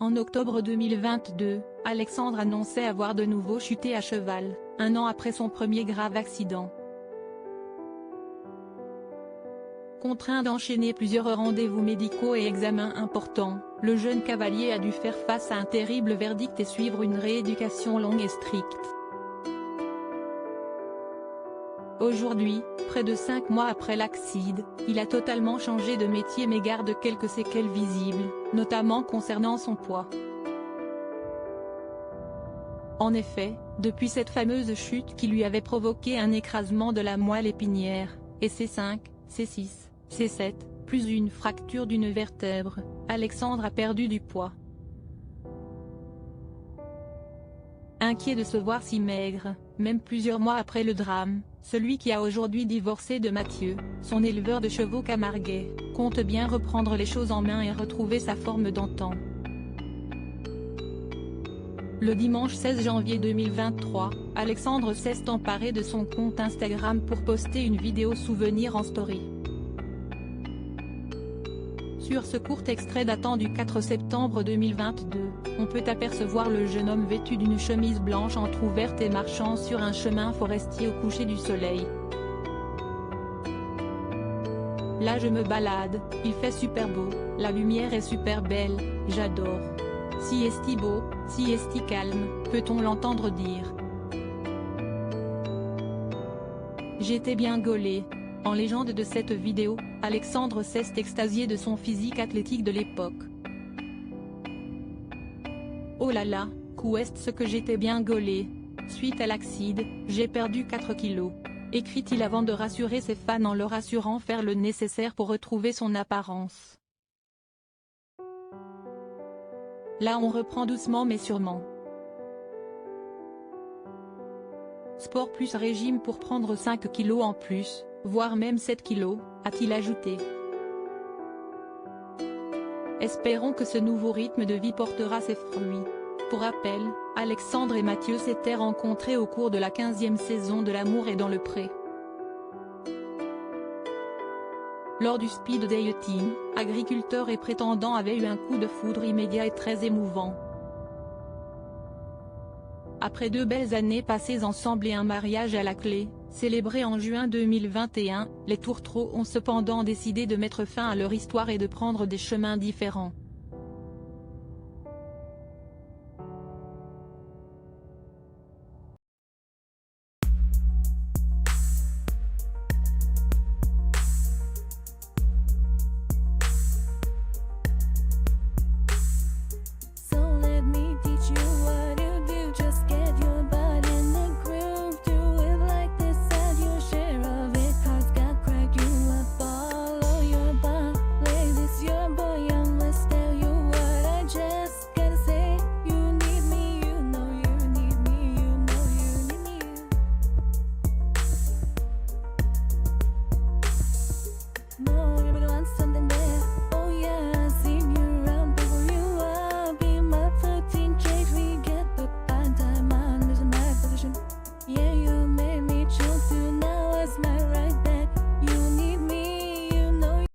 En octobre 2022, Alexandre annonçait avoir de nouveau chuté à cheval, un an après son premier grave accident. Contraint d'enchaîner plusieurs rendez-vous médicaux et examens importants, le jeune cavalier a dû faire face à un terrible verdict et suivre une rééducation longue et stricte. Aujourd'hui, près de 5 mois après l'accident, il a totalement changé de métier mais garde quelques séquelles visibles, notamment concernant son poids. En effet, depuis cette fameuse chute qui lui avait provoqué un écrasement de la moelle épinière, et C5, C6, C7, plus une fracture d'une vertèbre, Alexandre a perdu du poids. Inquiet de se voir si maigre, même plusieurs mois après le drame, celui qui a aujourd'hui divorcé de Mathieu, son éleveur de chevaux camarguais, compte bien reprendre les choses en main et retrouver sa forme d'antan. Le dimanche 16 janvier 2023, Alexandre s'est emparé de son compte Instagram pour poster une vidéo souvenir en story. Sur ce court extrait datant du 4 septembre 2022, on peut apercevoir le jeune homme vêtu d'une chemise blanche entrouverte et marchant sur un chemin forestier au coucher du soleil. Là je me balade, il fait super beau, la lumière est super belle, j'adore. Si est-il beau, si est-il calme, peut-on l'entendre dire. J'étais bien gaulé. En légende de cette vidéo, Alexandre s'est extasié de son physique athlétique de l'époque. Oh là là, qu'est-ce que j'étais bien gaulé. Suite à l'accident, j'ai perdu 4 kilos. Écrit-il avant de rassurer ses fans en leur assurant faire le nécessaire pour retrouver son apparence. Là on reprend doucement mais sûrement. Sport plus régime pour prendre 5 kilos en plus, voire même 7 kilos, a-t-il ajouté. Espérons que ce nouveau rythme de vie portera ses fruits. Pour rappel, Alexandre et Mathieu s'étaient rencontrés au cours de la 15e saison de L'amour est dans le pré. Lors du speed dating, agriculteurs et prétendants avaient eu un coup de foudre immédiat et très émouvant. Après 2 belles années passées ensemble et un mariage à la clé, célébré en juin 2021, les tourtereaux ont cependant décidé de mettre fin à leur histoire et de prendre des chemins différents.